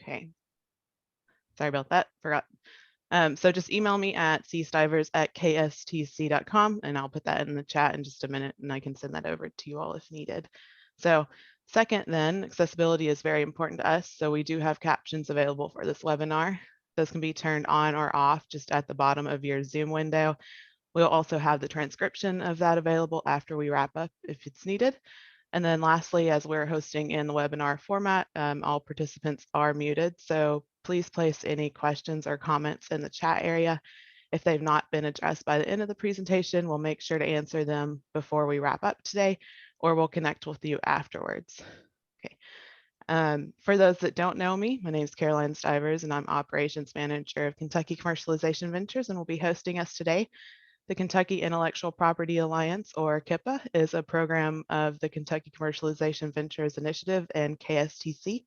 Okay. Sorry about that. Forgot. So just email me at cstivers@kstc.com and I'll put that in the chat in just a minute and I can send that over to you all if needed. So second then, accessibility is very important to us. So we do have captions available for this webinar. Those can be turned on or off just at the bottom of your Zoom window. We'll also have the transcription of that available after we wrap up if it's needed. And then lastly, as we're hosting in the webinar format, all participants are muted. So please place any questions or comments in the chat area. If they've not been addressed by the end of the presentation, we'll make sure to answer them before we wrap up today, or we'll connect with you afterwards. Okay. For those that don't know me, my name is Caroline Stivers and I'm Operations Manager of Kentucky Commercialization Ventures and will be hosting us today. The Kentucky Intellectual Property Alliance, or KIPA, is a program of the Kentucky Commercialization Ventures Initiative and KSTC.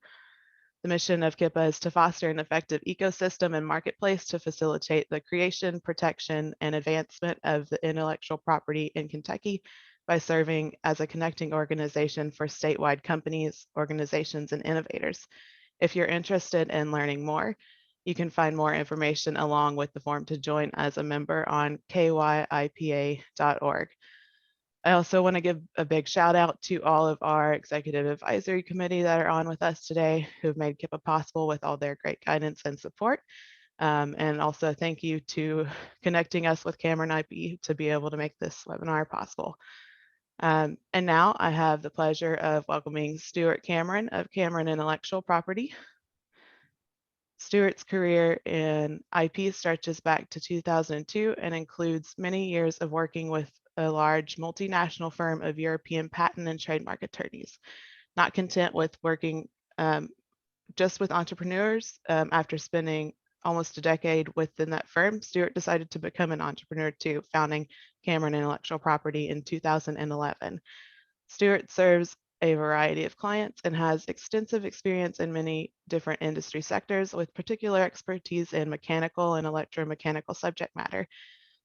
The mission of KIPA is to foster an effective ecosystem and marketplace to facilitate the creation, protection, and advancement of the intellectual property in Kentucky by serving as a connecting organization for statewide companies, organizations, and innovators. If you're interested in learning more, you can find more information along with the form to join as a member on kyipa.org. I also want to give a big shout out to all of our executive advisory committee that are on with us today who've made KIPA possible with all their great guidance and support. And also thank you to connecting us with Cameron IP to be able to make this webinar possible. And now I have the pleasure of welcoming Stewart Cameron of Cameron Intellectual Property. Stewart's career in IP stretches back to 2002 and includes many years of working with a large multinational firm of European patent and trademark attorneys. Not content with working just with entrepreneurs, after spending almost a decade within that firm, Stewart decided to become an entrepreneur too, founding Cameron Intellectual Property in 2011. Stewart serves a variety of clients and has extensive experience in many different industry sectors with particular expertise in mechanical and electromechanical subject matter.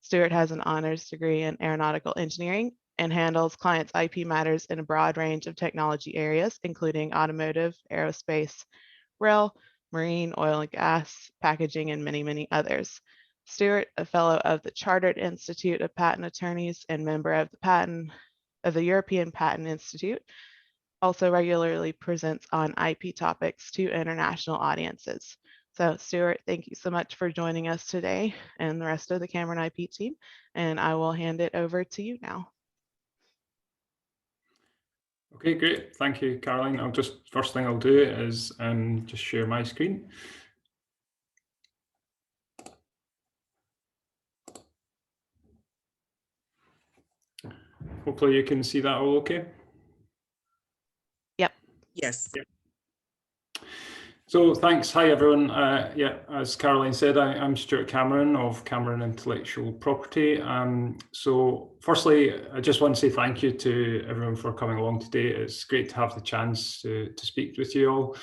Stewart has an honors degree in aeronautical engineering and handles clients' IP matters in a broad range of technology areas, including automotive, aerospace, rail, marine, oil and gas, packaging, and many, many others. Stewart, a fellow of the Chartered Institute of Patent Attorneys and member of the European Patent Institute, also regularly presents on IP topics to international audiences. So Stewart, thank you so much for joining us today and the rest of the Cameron IP team. And I will hand it over to you now. Okay, great. Thank you, Caroline. First thing I'll do is just share my screen. Hopefully you can see that all okay. Yep. Yes. Yep. So thanks. Hi, everyone. Yeah, as Caroline said, I'm Stewart Cameron of Cameron Intellectual Property. So firstly, I just want to say thank you to everyone for coming along today. It's great to have the chance to speak with you all.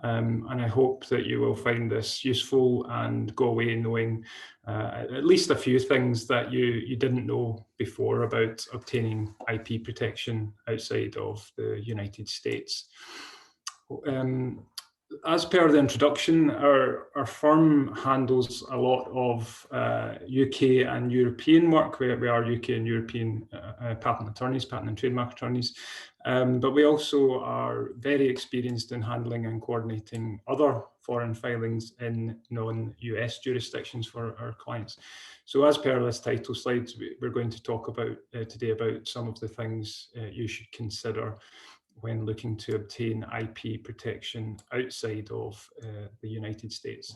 And I hope that you will find this useful and go away knowing at least a few things that you didn't know before about obtaining IP protection outside of the United States. As per the introduction, our firm handles a lot of UK and European work. We are UK and European patent attorneys, patent and trademark attorneys, but we also are very experienced in handling and coordinating other foreign filings in non-US jurisdictions for our clients. So as per this title slide, we're going to talk about today about some of the things you should consider when looking to obtain IP protection outside of the United States.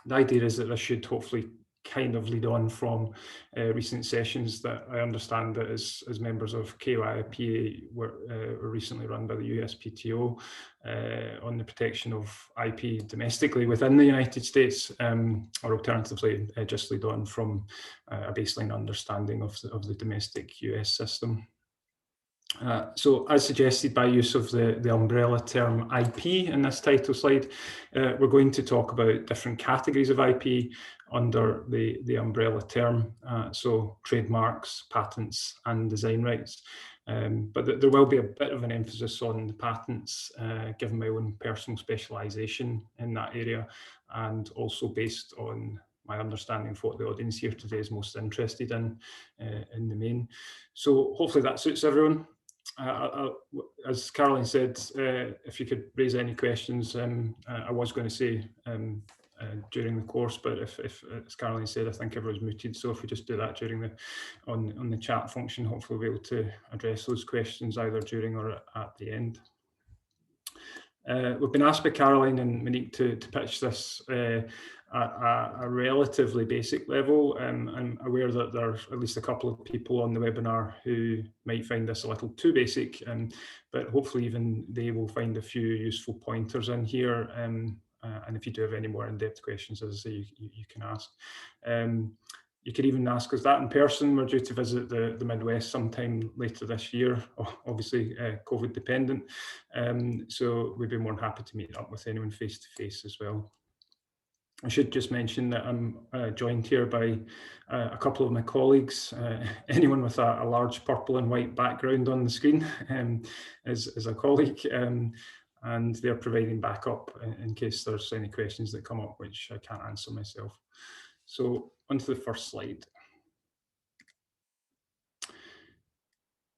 The idea is that this should hopefully kind of lead on from recent sessions that I understand that as members of KYIPA were recently run by the USPTO on the protection of IP domestically within the United States, or alternatively just lead on from a baseline understanding of the domestic US system. So as suggested by use of the umbrella term IP in this title slide, we're going to talk about different categories of IP under the umbrella term, so trademarks, patents and design rights. But there will be a bit of an emphasis on the patents, given my own personal specialisation in that area, and also based on my understanding of what the audience here today is most interested in the main. So hopefully that suits everyone. As Caroline said, if you could raise any questions, I was going to say during the course, but if as Caroline said, I think everyone's muted, so if we just do that during the on the chat function, hopefully we'll be able to address those questions either during or at the end. We've been asked by Caroline and Monique to pitch this at a relatively basic level. I'm aware that there are at least a couple of people on the webinar who might find this a little too basic, but hopefully even they will find a few useful pointers in here. And if you do have any more in-depth questions, as I say, you can ask. You could even ask us that in person. We're due to visit the Midwest sometime later this year, obviously COVID dependent. So we'd be more than happy to meet up with anyone face to face as well. I should just mention that I'm joined here by a couple of my colleagues. Anyone with a large purple and white background on the screen is a colleague, and they're providing backup in case there's any questions that come up which I can't answer myself. So onto the first slide.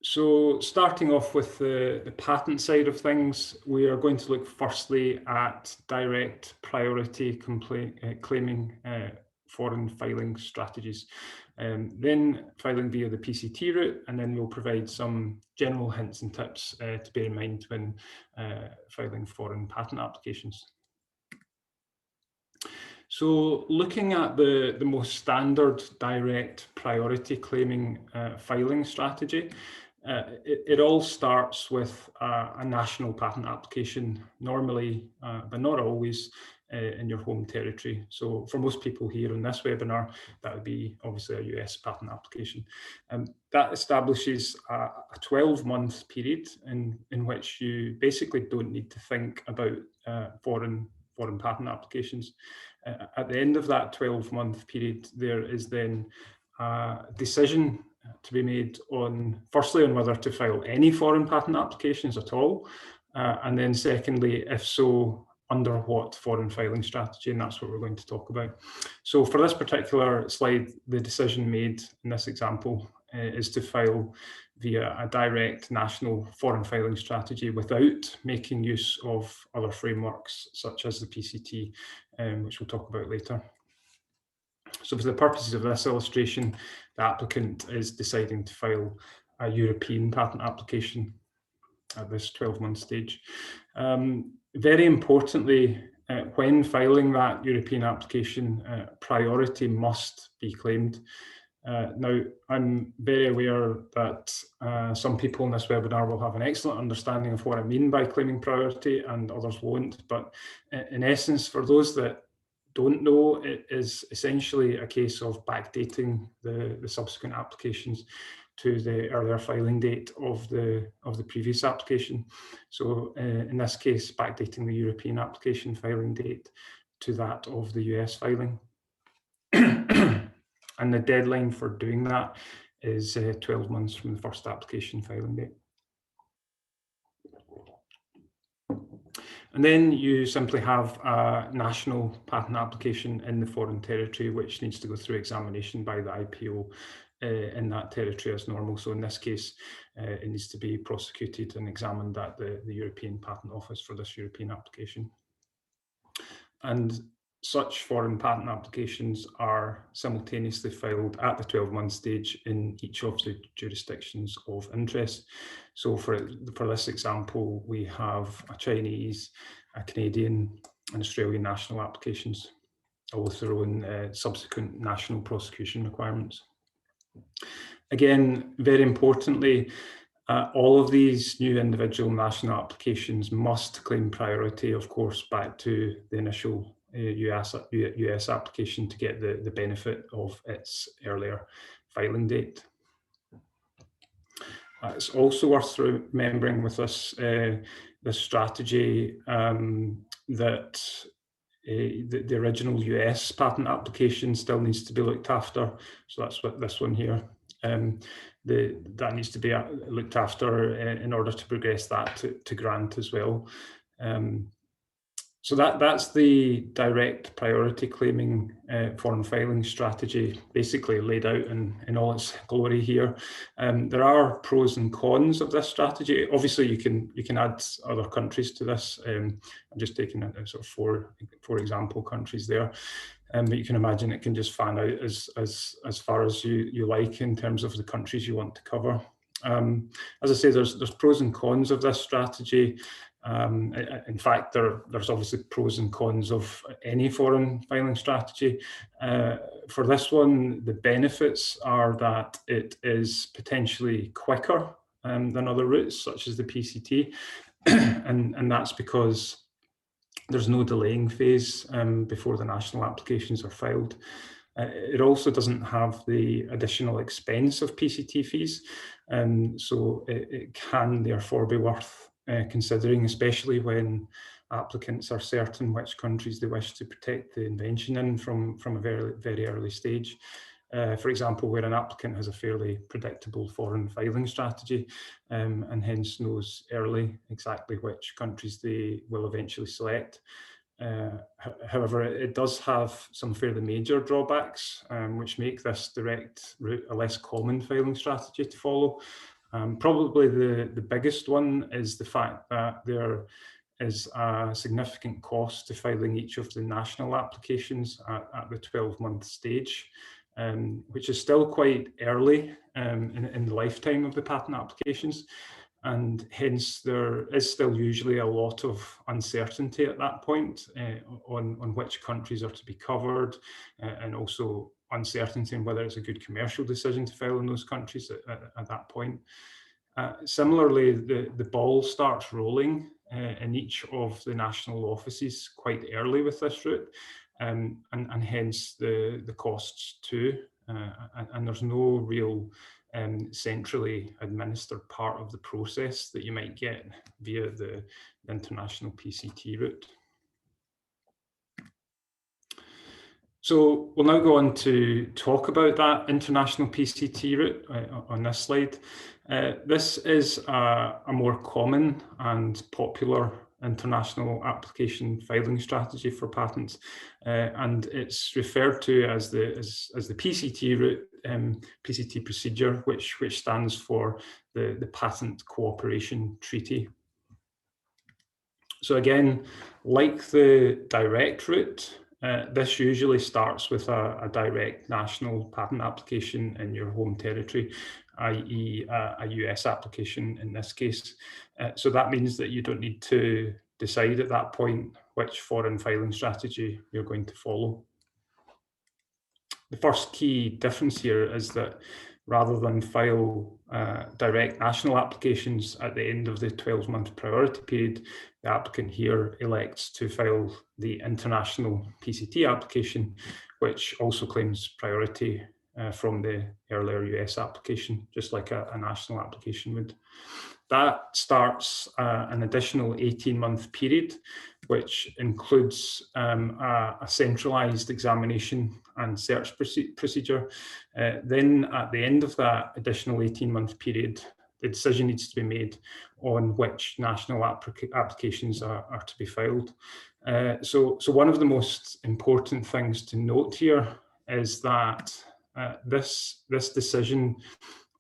So starting off with the patent side of things, we are going to look firstly at direct priority claiming foreign filing strategies, then filing via the PCT route, and then we'll provide some general hints and tips to bear in mind when filing foreign patent applications. So looking at the most standard direct priority claiming filing strategy, it all starts with a national patent application, normally, but not always, in your home territory. So for most people here in this webinar, that would be obviously a US patent application. That establishes a 12-month period in which you basically don't need to think about foreign patent applications. At the end of that 12-month period, there is then a decision to be made on, firstly, on whether to file any foreign patent applications at all, and then secondly, if so, under what foreign filing strategy, and that's what we're going to talk about. So for this particular slide, the decision made in this example is to file via a direct national foreign filing strategy without making use of other frameworks such as the PCT, which we'll talk about later. So for the purposes of this illustration, the applicant is deciding to file a European patent application at this 12-month stage. Very importantly, when filing that European application, priority must be claimed. Now, I'm very aware that some people in this webinar will have an excellent understanding of what I mean by claiming priority and others won't, but in essence, for those that don't know, it is essentially a case of backdating the subsequent applications to the earlier filing date of the previous application. So in this case, backdating the European application filing date to that of the US filing. And the deadline for doing that is 12 months from the first application filing date. And then you simply have a national patent application in the foreign territory, which needs to go through examination by the IPO in that territory as normal. So in this case, it needs to be prosecuted and examined at the European Patent Office for this European application. And such foreign patent applications are simultaneously filed at the 12-month stage in each of the jurisdictions of interest. So for this example, we have a Chinese, a Canadian, and Australian national applications, all with their own subsequent national prosecution requirements. Again, very importantly, all of these new individual national applications must claim priority, of course, back to the initial US application to get the benefit of its earlier filing date. It's also worth remembering with this strategy that the original US patent application still needs to be looked after. So that's what this one here. that needs to be looked after in order to progress that to grant as well. So that's the direct priority claiming foreign filing strategy, basically laid out in all its glory here. There are pros and cons of this strategy. Obviously, you can add other countries to this. I'm just taking a sort of four example countries there. But you can imagine it can just fan out as far as you like in terms of the countries you want to cover. As I say, there's pros and cons of this strategy. In fact, there's obviously pros and cons of any foreign filing strategy. For this one, the benefits are that it is potentially quicker than other routes, such as the PCT, and that's because there's no delaying phase before the national applications are filed. It also doesn't have the additional expense of PCT fees, so it can therefore be worth considering, especially when applicants are certain which countries they wish to protect the invention in from a very, very early stage. For example, where an applicant has a fairly predictable foreign filing strategy and hence knows early exactly which countries they will eventually select. However, it does have some fairly major drawbacks, which make this direct route a less common filing strategy to follow. Probably the biggest one is the fact that there is a significant cost to filing each of the national applications at the 12-month stage, which is still quite early in the lifetime of the patent applications. And hence there is still usually a lot of uncertainty at that point on which countries are to be covered, and also uncertainty in whether it's a good commercial decision to file in those countries at that point. Similarly, the ball starts rolling in each of the national offices quite early with this route, and hence the costs too. And there's no real centrally administered part of the process that you might get via the international PCT route. So we'll now go on to talk about that international PCT route on this slide. This is a more common and popular international application filing strategy for patents, and it's referred to as the PCT route, PCT procedure, which stands for the Patent Cooperation Treaty. So again, like the direct route, this usually starts with a direct national patent application in your home territory, i.e. a US application in this case. So that means that you don't need to decide at that point which foreign filing strategy you're going to follow. The first key difference here is that rather than file direct national applications at the end of the 12-month priority period, the applicant here elects to file the international PCT application, which also claims priority from the earlier US application, just like a national application would. That starts an additional 18-month period, which includes a centralised examination and search procedure. Then at the end of that additional 18-month period, the decision needs to be made on which national applications are to be filed. So one of the most important things to note here is that this decision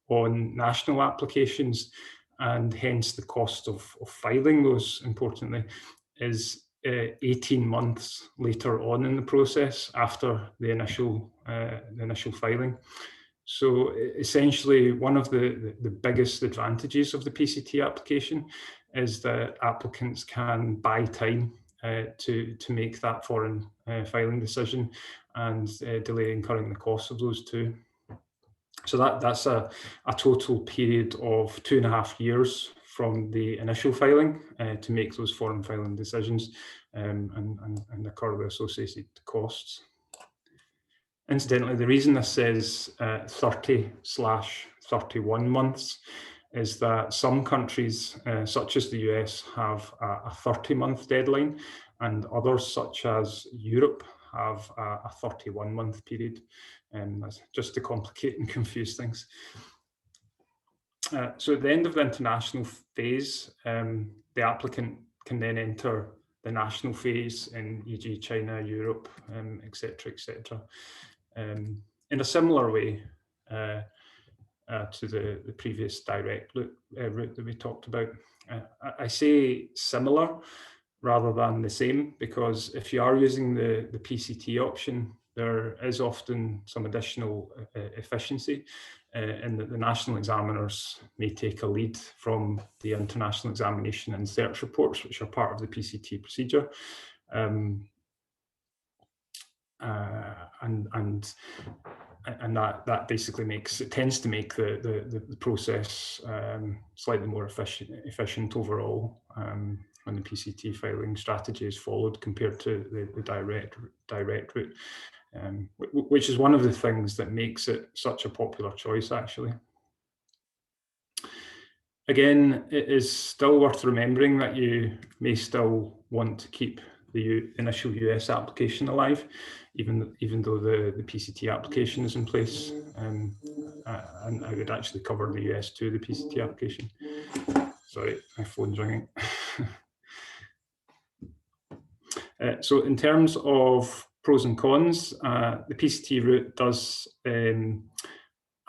on national applications, and hence the cost of filing those, importantly, is 18 months later on in the process after the initial filing. So essentially, one of the biggest advantages of the PCT application is that applicants can buy time to make that foreign filing decision and delay incurring the cost of those too. So that's a total period of 2.5 years from the initial filing to make those foreign filing decisions and incur the associated costs. Incidentally, the reason this says 30/31 months is that some countries, such as the US, have a 30-month deadline, and others, such as Europe, have a 31-month period. That's just to complicate and confuse things. So at the end of the international phase, the applicant can then enter the national phase in e.g. China, Europe, etc., etc. In a similar way to the previous direct route that we talked about. I say similar rather than the same, because if you are using the PCT option, there is often some additional efficiency in that the national examiners may take a lead from the international examination and search reports, which are part of the PCT procedure. And that basically tends to make the process slightly more efficient overall when the PCT filing strategy is followed compared to the direct route, which is one of the things that makes it such a popular choice, actually. Again, it is still worth remembering that you may still want to keep the initial US application alive, even though the PCT application is in place. And I would actually cover the US too, the PCT application. Sorry, my phone's ringing. So in terms of pros and cons, the PCT route does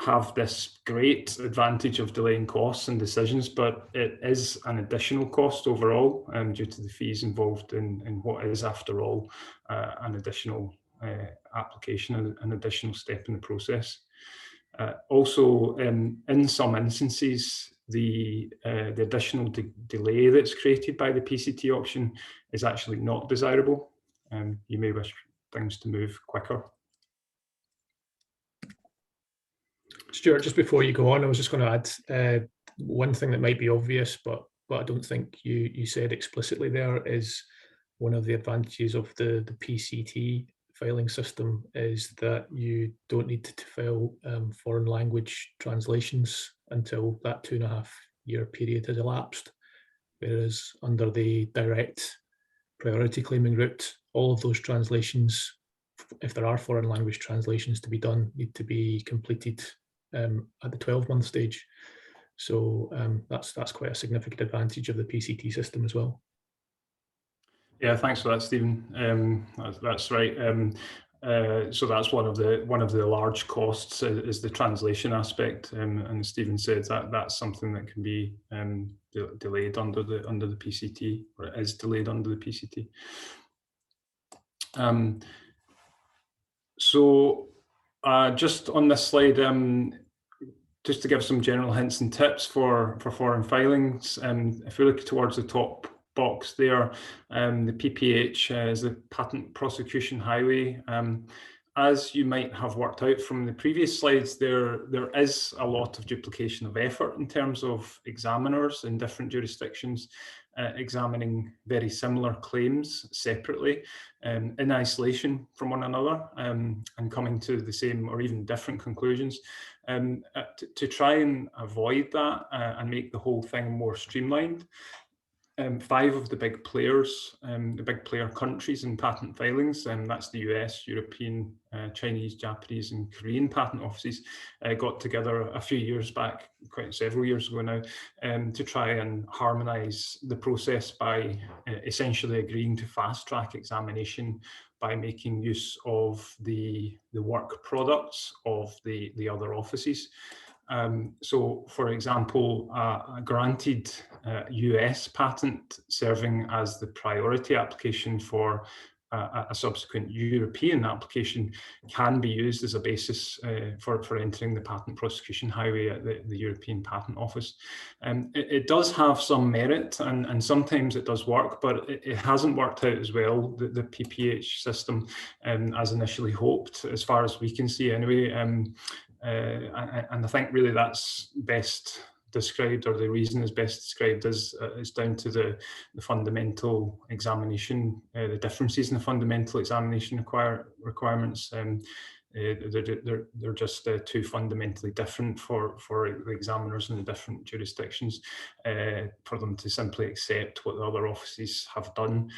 have this great advantage of delaying costs and decisions, but it is an additional cost overall due to the fees involved in what is, after all, an additional application, an additional step in the process. Also, in some instances, the additional delay that's created by the PCT option is actually not desirable. You may wish things to move quicker. Stewart, just before you go on, I was just going to add one thing that might be obvious, but I don't think you said explicitly there, is one of the advantages of the PCT filing system is that you don't need to file foreign language translations until that 2.5-year period has elapsed. Whereas under the direct priority claiming route, all of those translations, if there are foreign language translations to be done, need to be completed at the 12-month stage. So that's quite a significant advantage of the PCT system as well. Yeah, thanks for that, Stephen. That's right. So that's one of the large costs is the translation aspect, and as Stephen said, that's something that can be delayed under the PCT, or is delayed under the PCT. So just on this slide, just to give some general hints and tips for foreign filings, if we look towards the top box there, the PPH is the Patent Prosecution Highway. As you might have worked out from the previous slides, there is a lot of duplication of effort in terms of examiners in different jurisdictions examining very similar claims separately, in isolation from one another, and coming to the same or even different conclusions. To try and avoid that and make the whole thing more streamlined, 5 of the big players, the big player countries in patent filings, that's the US, European, Chinese, Japanese and Korean patent offices, got together a few years back, quite several years ago now, to try and harmonise the process by essentially agreeing to fast-track examination by making use of the work products of the other offices. So, for example, a granted US patent serving as the priority application for a subsequent European application can be used as a basis for entering the patent prosecution highway at the European Patent Office. It does have some merit, and sometimes it does work, but it hasn't worked out as well, the PPH system, as initially hoped, as far as we can see anyway. And I think really that's best described, or the reason is best described as down to the fundamental examination, the differences in the fundamental examination requirements. They're just too fundamentally different for the examiners in the different jurisdictions for them to simply accept what the other offices have done.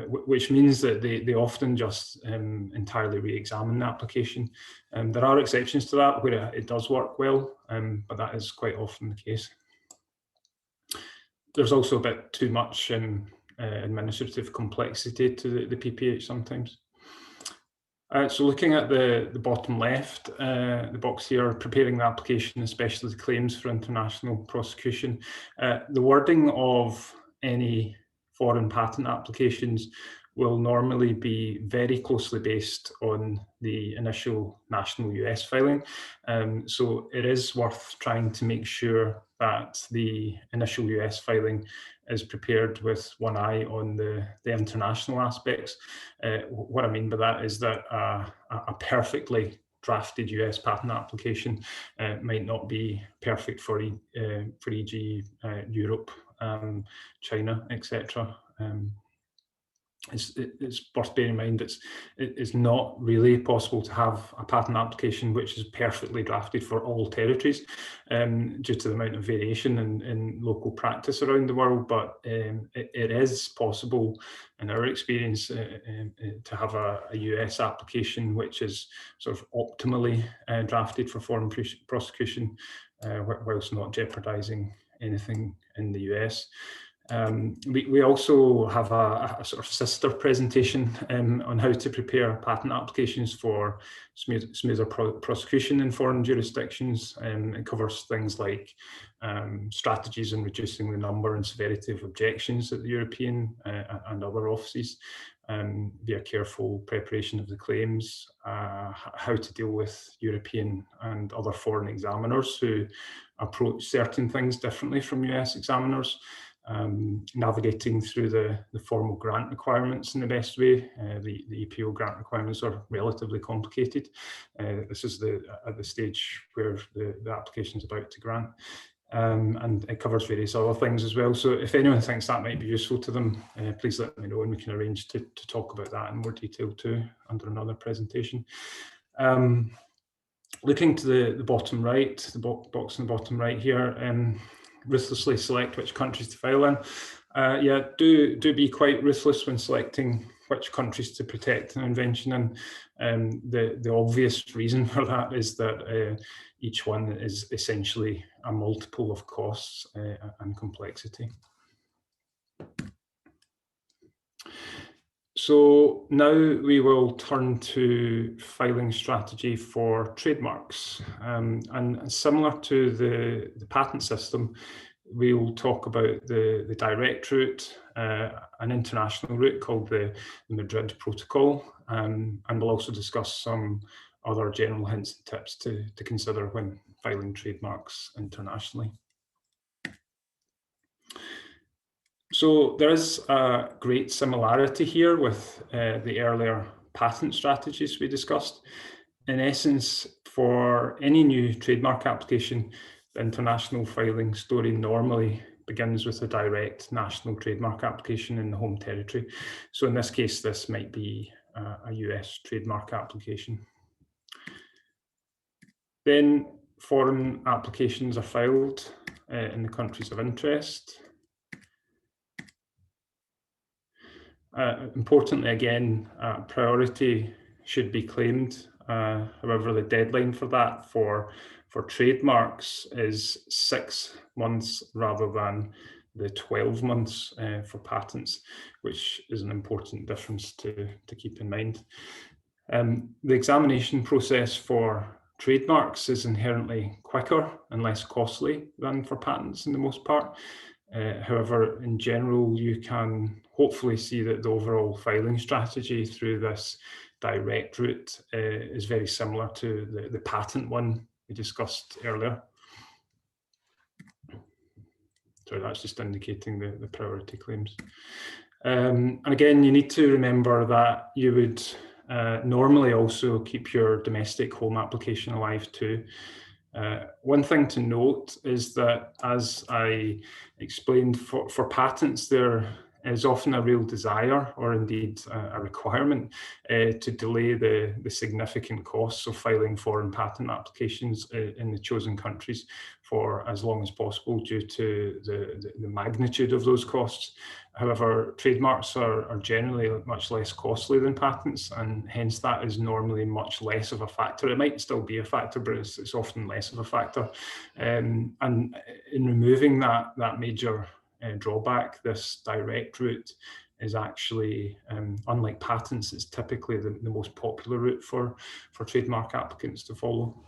which means that they often just entirely re-examine the application. There are exceptions to that where it does work well, but that is quite often the case. There's also a bit too much administrative complexity to the PPH sometimes. So looking at the bottom left, the box here, preparing the application, especially the claims for international prosecution. The wording of any foreign patent applications will normally be very closely based on the initial national US filing. So it is worth trying to make sure that the initial US filing is prepared with one eye on the international aspects. What I mean by that is that a perfectly drafted US patent application might not be perfect for e.g. Europe, China, etc. It's worth bearing in mind it's not really possible to have a patent application which is perfectly drafted for all territories due to the amount of variation in local practice around the world, but it is possible in our experience to have a US application which is sort of optimally drafted for foreign prosecution whilst not jeopardizing anything in the US. We also have a sort of sister presentation on how to prepare patent applications for smoother prosecution in foreign jurisdictions. It covers things like strategies in reducing the number and severity of objections at the European and other offices, via careful preparation of the claims, how to deal with European and other foreign examiners who approach certain things differently from US examiners. Navigating through the formal grant requirements in the best way. The EPO grant requirements are relatively complicated. This is at the stage where the application is about to grant. And it covers various other things as well. So if anyone thinks that might be useful to them, please let me know and we can arrange to talk about that in more detail too under another presentation. Looking to the bottom right, the box in the bottom right here, ruthlessly select which countries to file in. Yeah, do be quite ruthless when selecting which countries to protect an invention in. The obvious reason for that is that each one is essentially a multiple of costs and complexity. So now we will turn to filing strategy for trademarks. And similar to the patent system, we will talk about the direct route, an international route called the Madrid Protocol, and we'll also discuss some other general hints and tips to consider when filing trademarks internationally. So there is a great similarity here with the earlier patent strategies we discussed. In essence, for any new trademark application, the international filing story normally begins with a direct national trademark application in the home territory. So in this case, this might be a US trademark application. Then foreign applications are filed in the countries of interest. Importantly, again, priority should be claimed. However, the deadline for that for trademarks is 6 months rather than the 12 months for patents, which is an important difference to keep in mind. The examination process for trademarks is inherently quicker and less costly than for patents in the most part. However, in general, you can hopefully see that the overall filing strategy through this direct route is very similar to the patent one we discussed earlier. So that's just indicating the priority claims. And again, you need to remember that you would normally also keep your domestic home application alive too. One thing to note is that, as I explained, for patents, they're is often a real desire, or indeed a requirement, to delay the significant costs of filing foreign patent applications in the chosen countries for as long as possible, due to the magnitude of those costs. However, trademarks are generally much less costly than patents, and hence that is normally much less of a factor. It might still be a factor, but it's often less of a factor. And in removing that major drawback, this direct route is actually, unlike patents, it's typically the most popular route for trademark applicants to follow.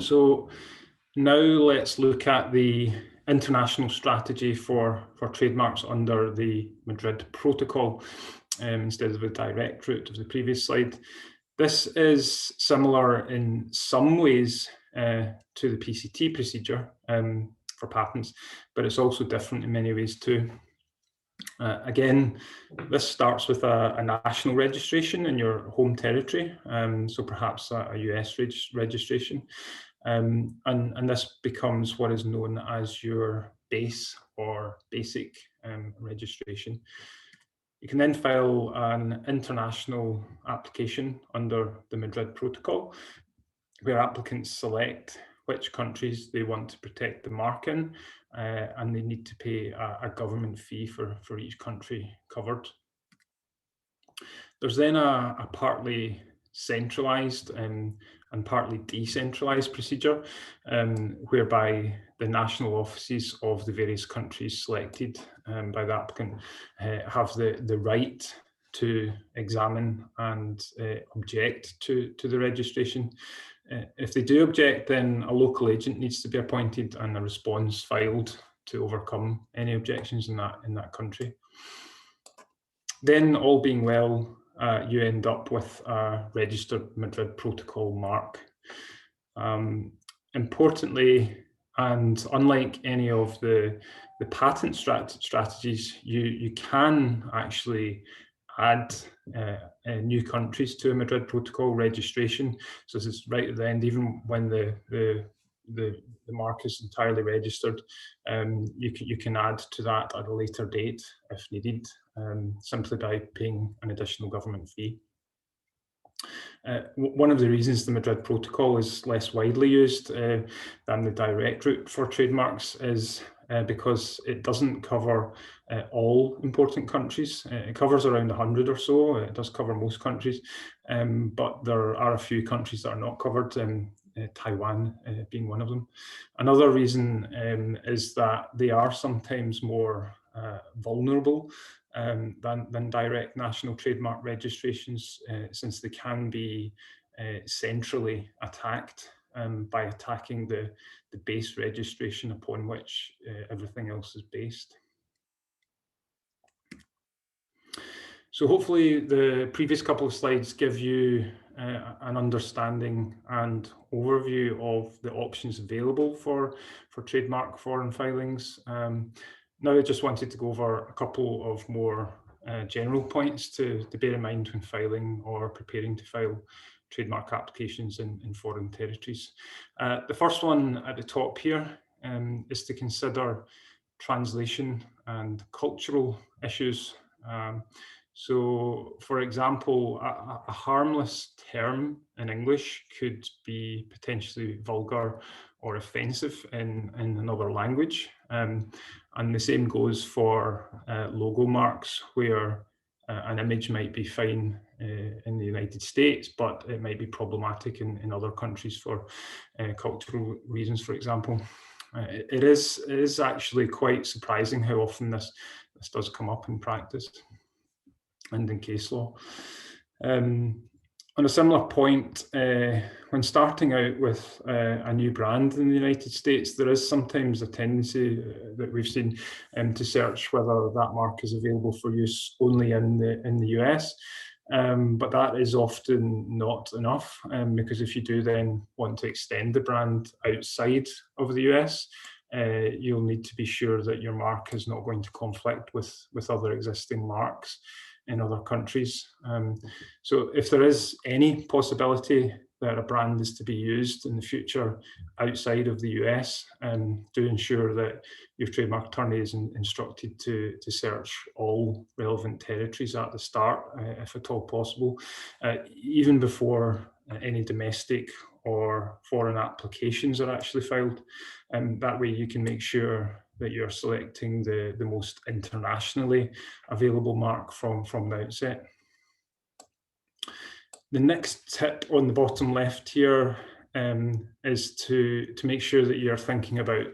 So now let's look at the international strategy for trademarks under the Madrid Protocol, instead of the direct route of the previous slide. This is similar in some ways to the PCT procedure for patents, but it's also different in many ways too. Again, this starts with a national registration in your home territory, so perhaps a US registration, and this becomes what is known as your base or basic registration. You can then file an international application under the Madrid Protocol, where applicants select which countries they want to protect the mark in, and they need to pay a government fee for each country covered. There's then a partly centralised and partly decentralised procedure, whereby the national offices of the various countries selected by the applicant have the right to examine and object to the registration. If they do object, then a local agent needs to be appointed and a response filed to overcome any objections in that country. Then, all being well, you end up with a registered Madrid Protocol mark. Importantly, and unlike any of the patent strategies, you can actually add new countries to a Madrid Protocol registration. So this is right at the end, even when the mark is entirely registered, you can add to that at a later date if needed, simply by paying an additional government fee. One of the reasons the Madrid Protocol is less widely used than the direct route for trademarks is because it doesn't cover all important countries. It covers around 100 or so. It does cover most countries, but there are a few countries that are not covered, Taiwan being one of them. Another reason is that they are sometimes more vulnerable than direct national trademark registrations, since they can be centrally attacked by attacking the base registration upon which everything else is based. So hopefully the previous couple of slides give you an understanding and overview of the options available for trademark foreign filings. Now I just wanted to go over a couple of more general points to bear in mind when filing or preparing to file trademark applications in foreign territories. The first one at the top here is to consider translation and cultural issues. So, for example, a harmless term in English could be potentially vulgar or offensive in another language. And the same goes for logo marks, where an image might be fine in the United States, but it might be problematic in other countries for cultural reasons, for example. It is actually quite surprising how often this does come up in practice and in case law. On a similar point, when starting out with a new brand in the United States, there is sometimes a tendency that we've seen to search whether that mark is available for use only in the US. But that is often not enough, because if you do then want to extend the brand outside of the US, you'll need to be sure that your mark is not going to conflict with other existing marks in other countries. So if there is any possibility that a brand is to be used in the future outside of the US, do ensure that your trademark attorney is instructed to search all relevant territories at the start, if at all possible, even before any domestic or foreign applications are actually filed. That way you can make sure that you're selecting the most internationally available mark from the outset. The next tip on the bottom left here is to make sure that you're thinking about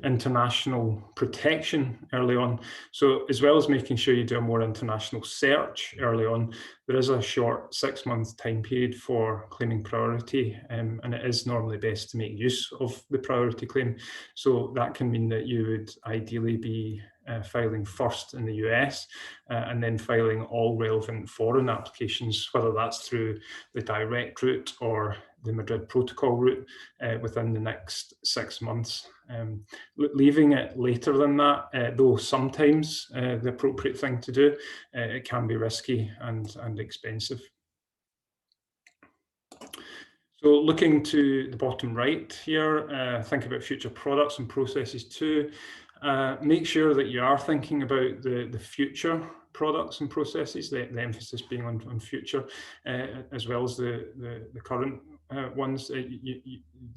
international protection early on. So as well as making sure you do a more international search early on, there is a short 6-month time period for claiming priority, and it is normally best to make use of the priority claim. So that can mean that you would ideally be filing first in the US and then filing all relevant foreign applications, whether that's through the direct route or the Madrid Protocol route within the next 6 months. Leaving it later than that, though sometimes the appropriate thing to do, it can be risky and expensive. So looking to the bottom right here, think about future products and processes too. Make sure that you are thinking about the future products and processes, the emphasis being on future, as well as the current ones that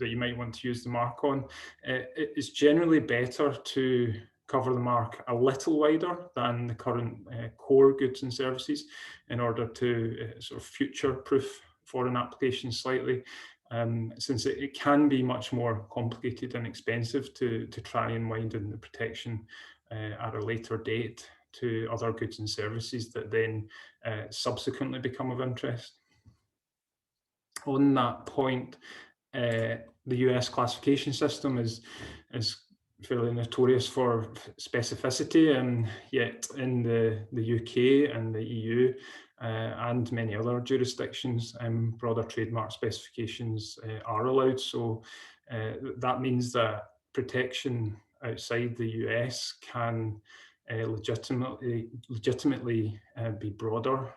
you might want to use the mark on. It's generally better to cover the mark a little wider than the current core goods and services in order to sort of future-proof foreign applications slightly, since it can be much more complicated and expensive to try and wind in the protection at a later date to other goods and services that then subsequently become of interest. On that point, the US classification system is fairly notorious for specificity, and yet in the UK and the EU and many other jurisdictions, broader trademark specifications are allowed. So that means that protection outside the US can legitimately be broader,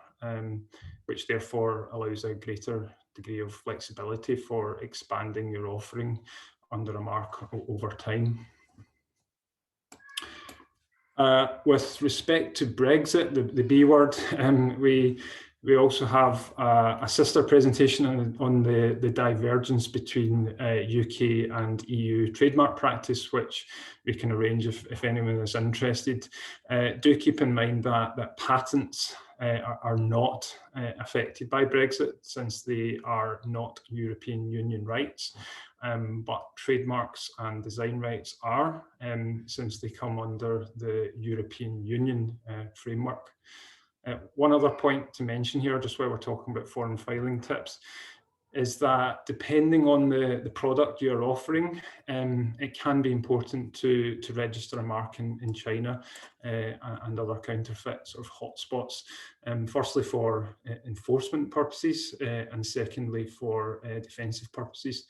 which therefore allows a greater degree of flexibility for expanding your offering under a mark over time. With respect to Brexit, the B word, we also have a sister presentation on the divergence between UK and EU trademark practice, which we can arrange if anyone is interested. Do keep in mind that patents are not affected by Brexit, since they are not European Union rights. But trademarks and design rights are, since they come under the European Union framework. One other point to mention here, just while we're talking about foreign filing tips, is that depending on the product you're offering, it can be important to register a mark in China and other counterfeit sort of hotspots. Firstly, for enforcement purposes, and secondly, for defensive purposes,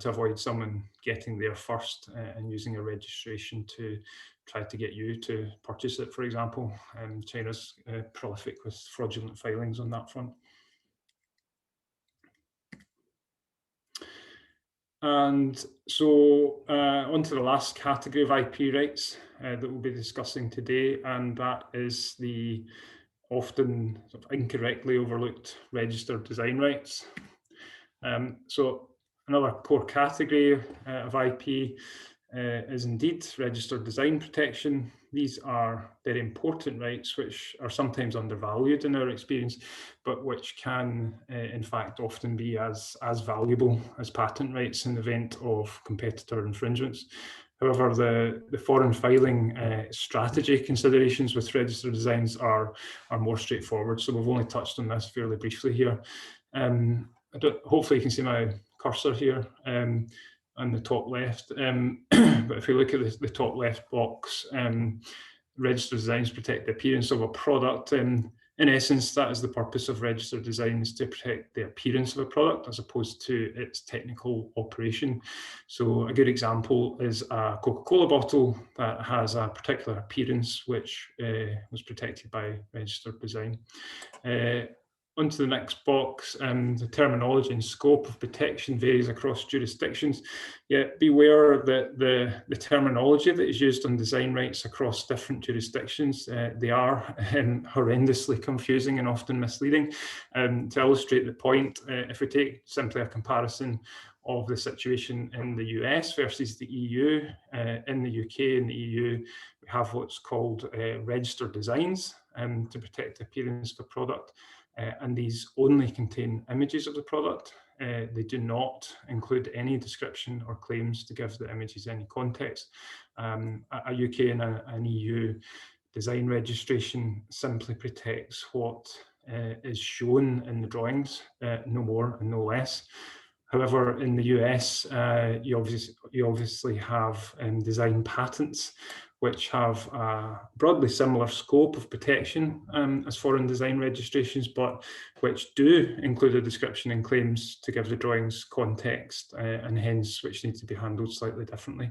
to avoid someone getting there first and using a registration to try to get you to purchase it, for example. China's prolific with fraudulent filings on that front. And so on to the last category of IP rights that we'll be discussing today, and that is the often sort of incorrectly overlooked registered design rights. So another core category of IP is indeed registered design protection. These are very important rights which are sometimes undervalued in our experience, but which can in fact often be as valuable as patent rights in the event of competitor infringements. However, the foreign filing strategy considerations with registered designs are more straightforward. So we've only touched on this fairly briefly here. Hopefully you can see my cursor here on the top left. But if you look at the top left box, registered designs protect the appearance of a product. In essence, that is the purpose of registered designs, to protect the appearance of a product as opposed to its technical operation. So a good example is a Coca-Cola bottle that has a particular appearance which was protected by registered design. onto the next box, the terminology and scope of protection varies across jurisdictions. Yet beware that the terminology that is used on design rights across different jurisdictions, they are horrendously confusing and often misleading. To illustrate the point, if we take simply a comparison of the situation in the US versus the EU, in the UK and the EU, we have what's called registered designs to protect the appearance of a product. And these only contain images of the product. They do not include any description or claims to give the images any context. A UK and an EU design registration simply protects what is shown in the drawings, no more and no less. However, in the US, you obviously have design patents, which have a broadly similar scope of protection as foreign design registrations, but which do include a description and claims to give the drawings context, and hence which need to be handled slightly differently.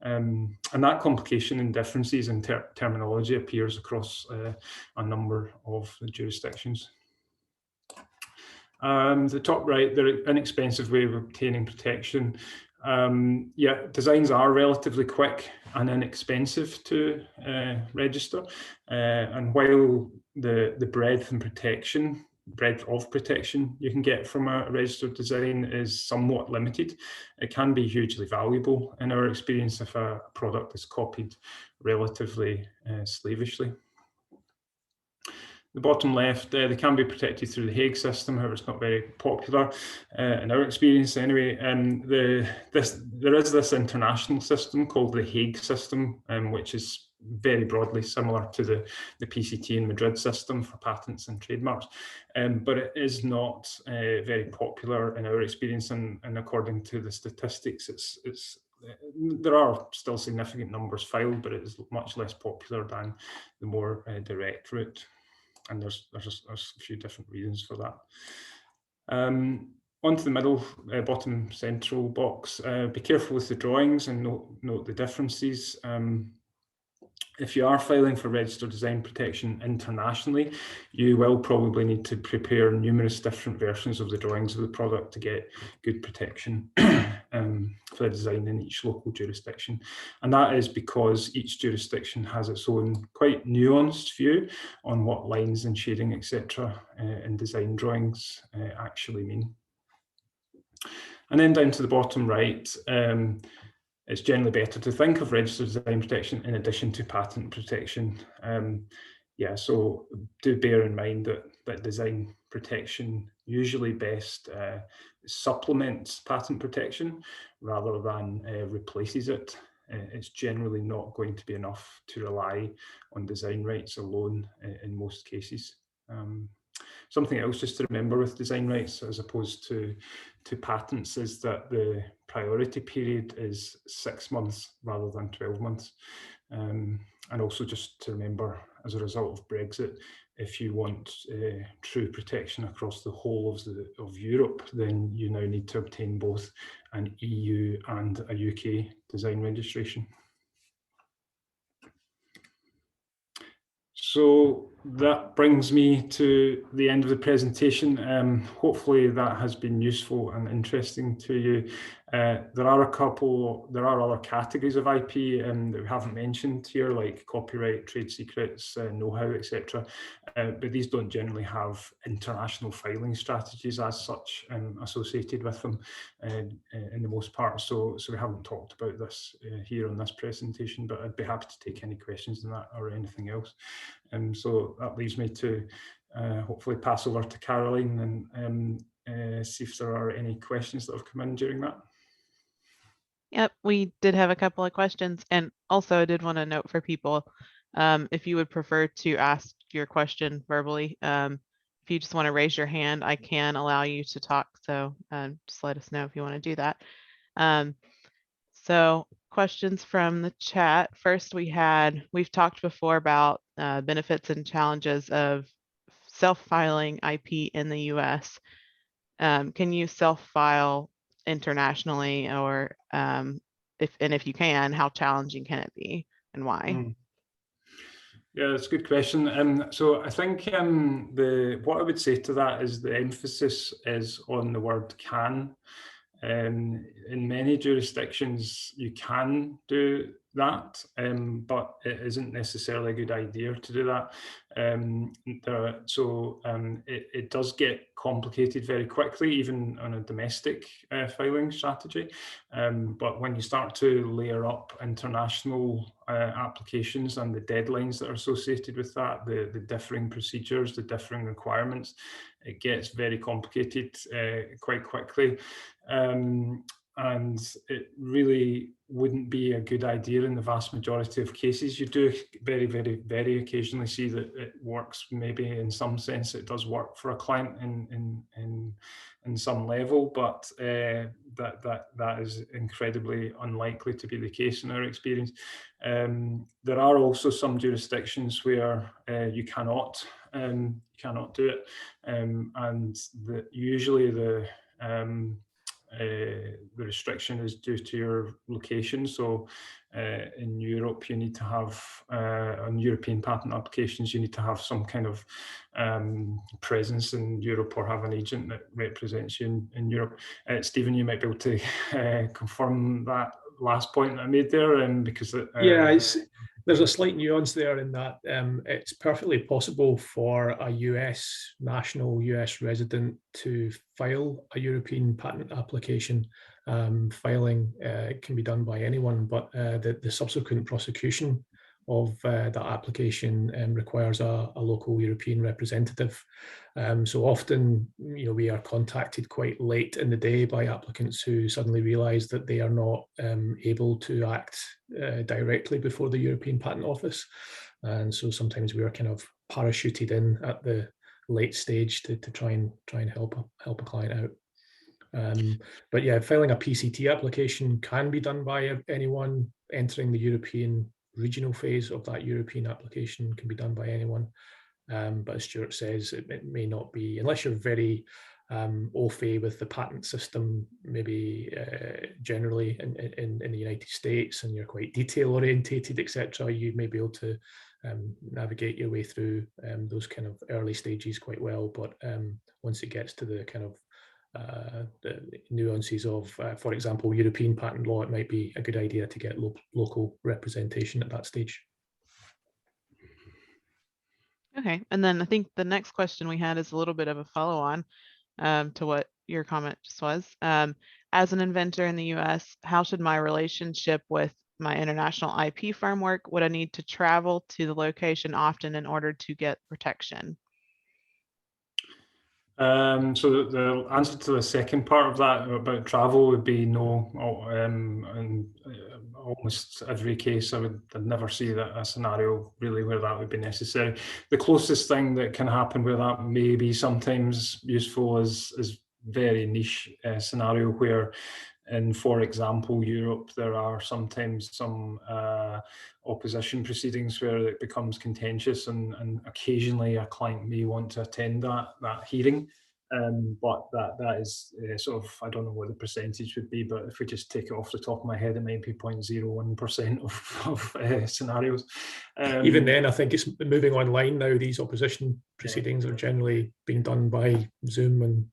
And that complication and differences in terminology appears across a number of jurisdictions. The top right, the inexpensive way of obtaining protection. Yeah, designs are relatively quick and inexpensive to register. And while the breadth of protection you can get from a registered design is somewhat limited, it can be hugely valuable in our experience if a product is copied relatively slavishly. The bottom left, they can be protected through the Hague system, however it's not very popular in our experience anyway. There is this international system called the Hague system, which is very broadly similar to the PCT and Madrid system for patents and trademarks, but it is not very popular in our experience, and according to the statistics, there are still significant numbers filed, but it is much less popular than the more direct route. And there's a few different reasons for that. Onto the middle, bottom central box. Be careful with the drawings and note the differences. If you are filing for registered design protection internationally, you will probably need to prepare numerous different versions of the drawings of the product to get good protection for the design in each local jurisdiction. And that is because each jurisdiction has its own quite nuanced view on what lines and shading, etc. In design drawings actually mean. And then down to the bottom right, it's generally better to think of registered design protection in addition to patent protection. Yeah, so do bear in mind that design protection usually best supplements patent protection rather than replaces it. It's generally not going to be enough to rely on design rights alone in most cases. Something else just to remember with design rights as opposed to patents is that the priority period is 6 months rather than 12 months. And also just to remember, as a result of Brexit, if you want true protection across the whole of Europe, then you now need to obtain both an EU and a UK design registration. So that brings me to the end of the presentation. Hopefully that has been useful and interesting to you. There are other categories of IP that we haven't mentioned here, like copyright, trade secrets, know-how, etc. But these don't generally have international filing strategies as such associated with them in the most part. So we haven't talked about this here on this presentation, but I'd be happy to take any questions on that or anything else. So that leaves me to hopefully pass over to Caroline and see if there are any questions that have come in during that. Yep, we did have a couple of questions, and also I did want to note for people, if you would prefer to ask your question verbally, if you just want to raise your hand, I can allow you to talk, so just let us know if you want to do that. So questions from the chat. First, we've talked before about benefits and challenges of self-filing IP in the US. Can you self-file internationally, or if you can, how challenging can it be and why? Yeah, that's a good question. So I think what I would say to that is the emphasis is on the word can. In many jurisdictions, you can do that, but it isn't necessarily a good idea to do that. It does get complicated very quickly, even on a domestic filing strategy. But when you start to layer up international applications and the deadlines that are associated with that, the differing procedures, the differing requirements, it gets very complicated quite quickly. And it really wouldn't be a good idea in the vast majority of cases. You do very, very, very occasionally see that it works. Maybe in some sense it does work for a client in some level, but that is incredibly unlikely to be the case in our experience. There are also some jurisdictions where you cannot do it, and usually the restriction is due to your location. So in Europe, you need to have, on European patent applications, you need to have some kind of presence in Europe or have an agent that represents you in Europe. Stephen, you might be able to confirm that last point that I made there, because yeah, there's a slight nuance there in that it's perfectly possible for a US national, US resident to file a European patent application. Filing can be done by anyone, but the subsequent prosecution of that application requires a local European representative. So often, we are contacted quite late in the day by applicants who suddenly realise that they are not able to act directly before the European Patent Office, and so sometimes we are kind of parachuted in at the late stage to try and help a client out. But yeah, filing a PCT application can be done by anyone. Entering the European regional phase of that European application can be done by anyone. But as Stewart says, it may not be, unless you're very au fait with the patent system, maybe generally in the United States, and you're quite detail orientated, etc., you may be able to navigate your way through those kind of early stages quite well. But once it gets to the kind of the nuances of, for example, European patent law, it might be a good idea to get local representation at that stage. Okay, and then I think the next question we had is a little bit of a follow-on to what your comment just was. As an inventor in the US, how should my relationship with my international IP firm work? Would I need to travel to the location often in order to get protection? So the answer to the second part of that about travel would be no. In almost every case, I'd never see a scenario really where that would be necessary. The closest thing that can happen where that may be sometimes useful is very niche scenario where, in, for example, Europe, there are sometimes some opposition proceedings where it becomes contentious, and occasionally a client may want to attend that hearing. But that is sort of, I don't know what the percentage would be, but if we just take it off the top of my head, it might be 0.01% of scenarios. Even then, I think it's moving online now. These opposition proceedings are generally being done by Zoom and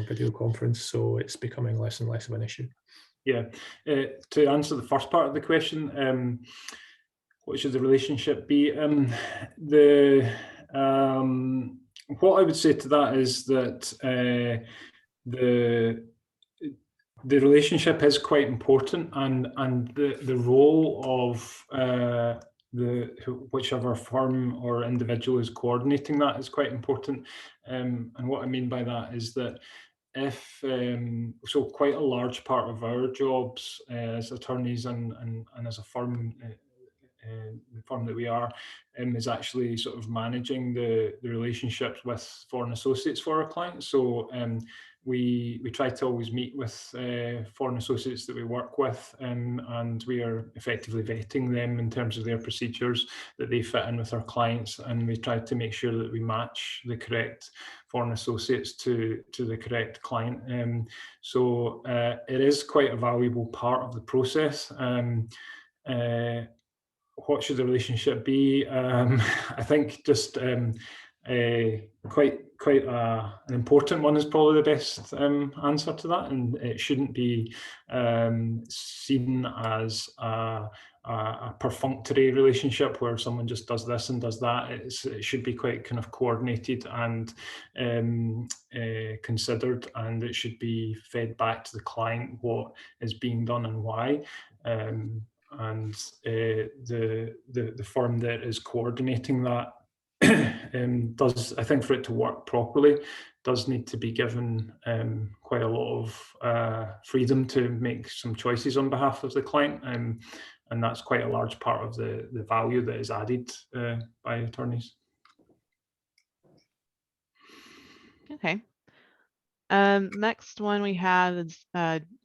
video conference, so it's becoming less and less of an issue. Yeah. To answer the first part of the question, what should the relationship be? What I would say to that is that the relationship is quite important, and the role of whichever firm or individual is coordinating that is quite important. And what I mean by that is that if so quite a large part of our jobs as attorneys and as a firm, the firm that we are, is actually sort of managing the relationships with foreign associates for our clients. So we try to always meet with foreign associates that we work with, and we are effectively vetting them in terms of their procedures, that they fit in with our clients, and we try to make sure that we match the correct foreign associates to the correct client. So it is quite a valuable part of the process. what should the relationship be? I think just quite an important one is probably the best answer to that, and it shouldn't be seen as a perfunctory relationship where someone just does this and does that. It should be quite kind of coordinated and considered, and it should be fed back to the client what is being done and why. And the firm that is coordinating that does, I think, for it to work properly, does need to be given quite a lot of freedom to make some choices on behalf of the client, and that's quite a large part of the value that is added by attorneys. Okay. Next one we have is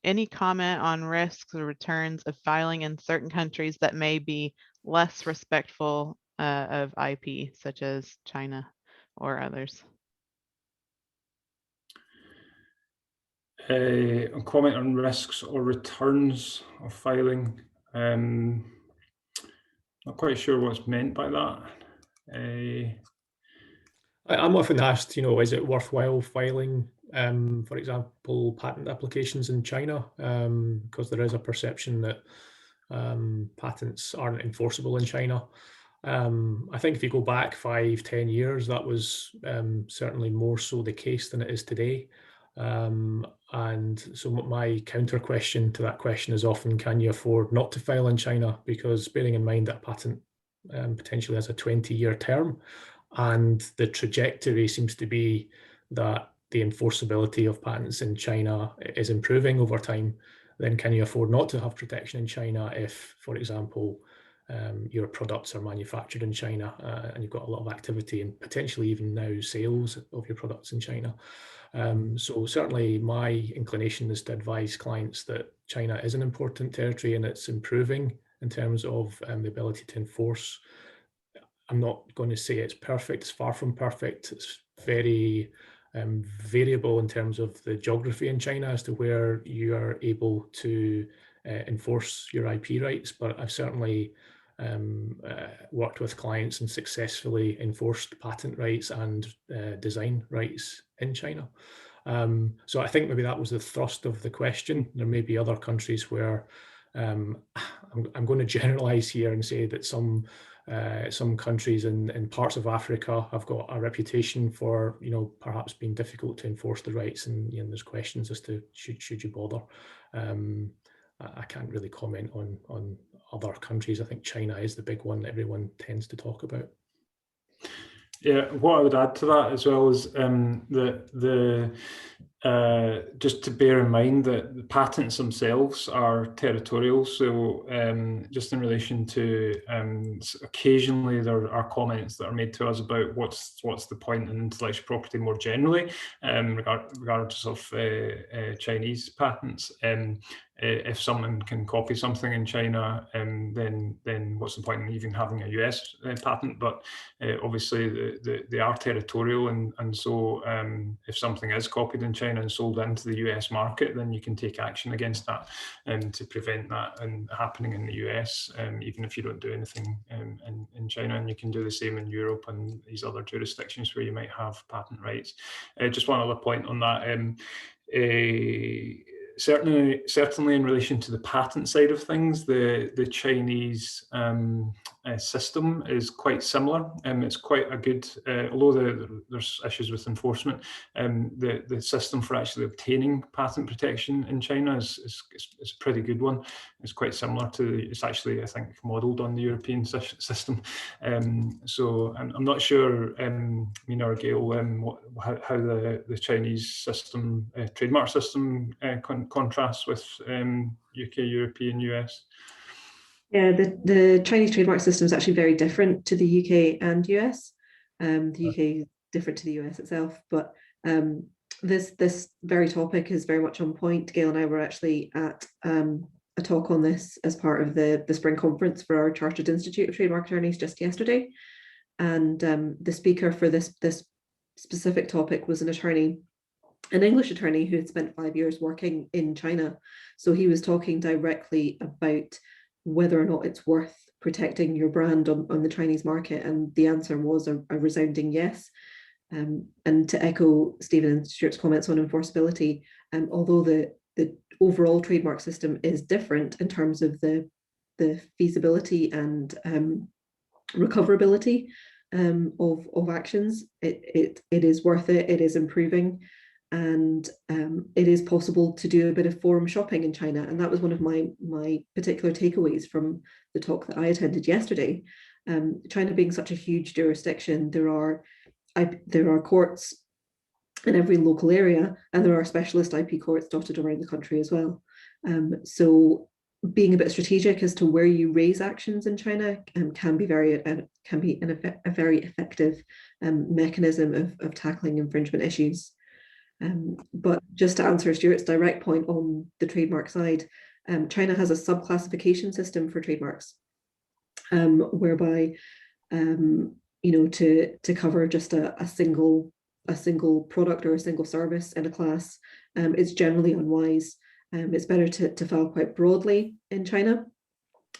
any comment on risks or returns of filing in certain countries that may be less respectful of IP, such as China or others? A comment on risks or returns of filing. Not quite sure what's meant by that. I'm often asked, is it worthwhile filing, for example, patent applications in China? Because there is a perception that patents aren't enforceable in China. I think if you go back 5-10 years, that was certainly more so the case than it is today. And so my counter question to that question is often, can you afford not to file in China? Because bearing in mind that a patent potentially has a 20-year term, and the trajectory seems to be that the enforceability of patents in China is improving over time, then can you afford not to have protection in China if, for example, your products are manufactured in China and you've got a lot of activity and potentially even now sales of your products in China? So certainly my inclination is to advise clients that China is an important territory and it's improving in terms of the ability to enforce. I'm not going to say it's perfect. It's far from perfect. It's very variable in terms of the geography in China as to where you are able to enforce your IP rights. But I've certainly worked with clients and successfully enforced patent rights and design rights in China. So I think maybe that was the thrust of the question. There may be other countries where I'm going to generalize here and say that some countries in parts of Africa have got a reputation for, perhaps being difficult to enforce the rights, and there's questions as to should you bother. I can't really comment on other countries. I think China is the big one that everyone tends to talk about. Yeah, what I would add to that as well is just to bear in mind that the patents themselves are territorial. So just in relation to occasionally there are comments that are made to us about what's the point in intellectual property more generally, regardless of Chinese patents. If someone can copy something in China, then what's the point in even having a US patent? But obviously they are territorial, and so if something is copied in China and sold into the US market, then you can take action against that to prevent that happening in the US, even if you don't do anything in China. And you can do the same in Europe and these other jurisdictions where you might have patent rights. Just one other point on that. Certainly in relation to the patent side of things, the Chinese system is quite similar. It's quite a good, although there's issues with enforcement, the system for actually obtaining patent protection in China is a pretty good one. It's quite similar to, it's actually, I think, modelled on the European system. So I'm not sure, Mina or Gail, how the Chinese system, trademark system, contrasts with UK, European, US. Yeah, the Chinese trademark system is actually very different to the UK and US. The UK is different to the US itself, but this very topic is very much on point. Gail and I were actually at a talk on this as part of the spring conference for our Chartered Institute of Trademark Attorneys just yesterday, and the speaker for this specific topic was an English attorney who had spent 5 years working in China. So he was talking directly about whether or not it's worth protecting your brand on the Chinese market? And the answer was a resounding yes. And to echo Stephen and Stuart's comments on enforceability, although the overall trademark system is different in terms of the feasibility and recoverability of actions, it is worth it. It is improving, and it is possible to do a bit of forum shopping in China. And that was one of my particular takeaways from the talk that I attended yesterday. China being such a huge jurisdiction, there are courts in every local area, and there are specialist IP courts dotted around the country as well. So being a bit strategic as to where you raise actions in China can be a very effective mechanism of tackling infringement issues. But just to answer Stuart's direct point on the trademark side, China has a sub-classification system for trademarks, whereby to cover just a single product or a single service in a class is generally unwise. It's better to file quite broadly in China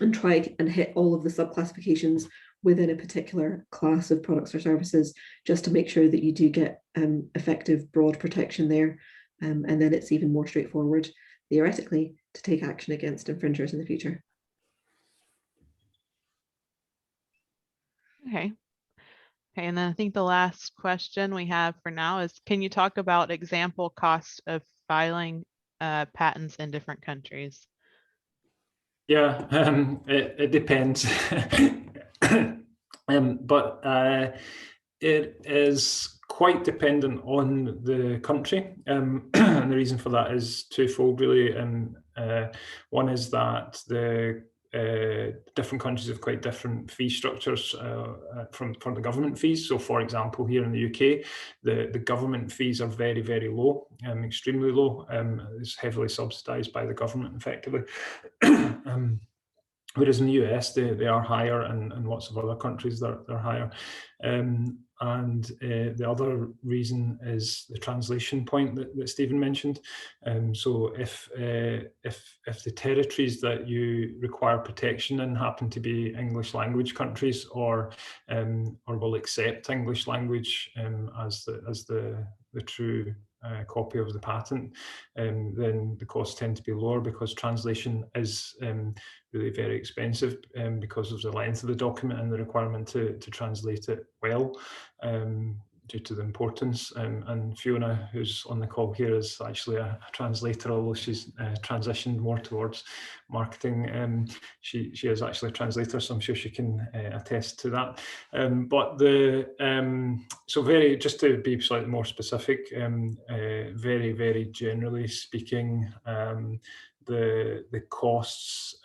and try and hit all of the sub-classifications within a particular class of products or services, just to make sure that you do get effective broad protection there. And then it's even more straightforward, theoretically, to take action against infringers in the future. Okay. Okay, and then I think the last question we have for now is, can you talk about example costs of filing patents in different countries? Yeah, it depends. But it is quite dependent on the country. And the reason for that is twofold, really. One is that the different countries have quite different fee structures from the government fees. So, for example, here in the UK, the government fees are very, very low, extremely low. It's heavily subsidised by the government, effectively. Whereas in the US, they are higher, and lots of other countries they're higher. And the other reason is the translation point that Stephen mentioned. So if the territories that you require protection in happen to be English language countries, or will accept English language as the true copy of the patent, then the costs tend to be lower, because translation is really very expensive because of the length of the document and the requirement to translate it well, due to the importance. And Fiona, who's on the call here, is actually a translator, although she's transitioned more towards marketing. She is actually a translator, so I'm sure she can attest to that. But just to be slightly more specific, very, very generally speaking, the costs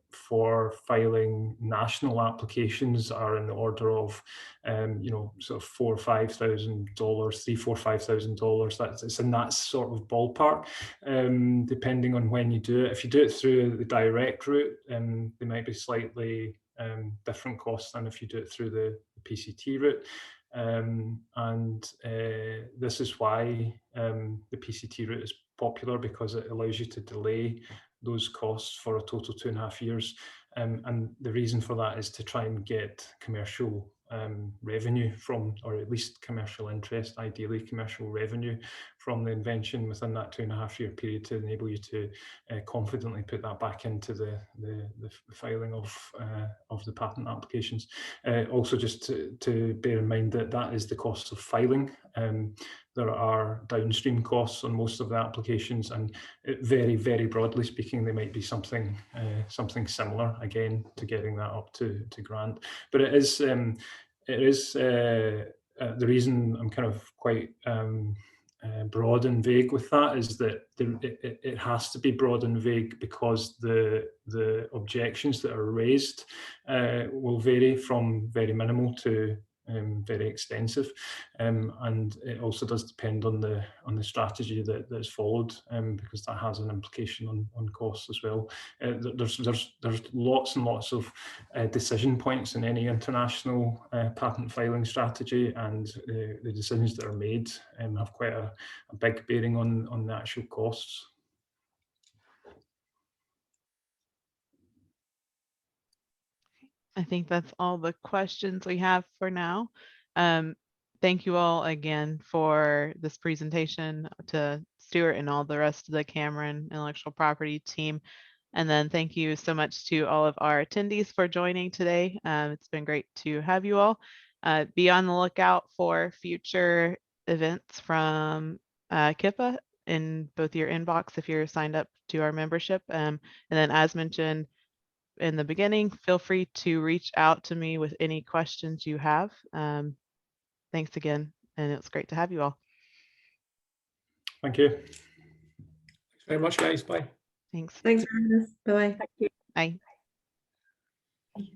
for filing national applications are in the order of sort of $4,000 or $5,000, $3,000, $4,000, $5,000. It's in that sort of ballpark, depending on when you do it. If you do it through the direct route, they might be slightly different costs than if you do it through the PCT route. This is why the PCT route is popular, because it allows you to delay those costs for a total 2.5 years. And the reason for that is to try and get commercial revenue from, or at least commercial interest, ideally commercial revenue from the invention within that 2.5 year period, to enable you to confidently put that back into the filing of the patent applications. Also, just to bear in mind that is the cost of filing. There are downstream costs on most of the applications, and very, very broadly speaking, they might be something similar, again, to getting that up to grant. But it is the reason I'm kind of quite broad and vague with that is that it has to be broad and vague, because the objections that are raised will vary from very minimal to very extensive, and it also does depend on the strategy that is followed, because that has an implication on costs as well. There's lots and lots of decision points in any international patent filing strategy, and the decisions that are made have quite a big bearing on the actual costs. I think that's all the questions we have for now. Thank you all again for this presentation, to Stewart and all the rest of the Cameron intellectual property team. And then thank you so much to all of our attendees for joining today. It's been great to have you all. Be on the lookout for future events from KIPA in both your inbox if you're signed up to our membership. And then, as mentioned in the beginning, feel free to reach out to me with any questions you have. Thanks again, and it's great to have you all. Thank you. Thanks very much, guys. Bye. Thanks. Thanks for having us. Bye. Bye.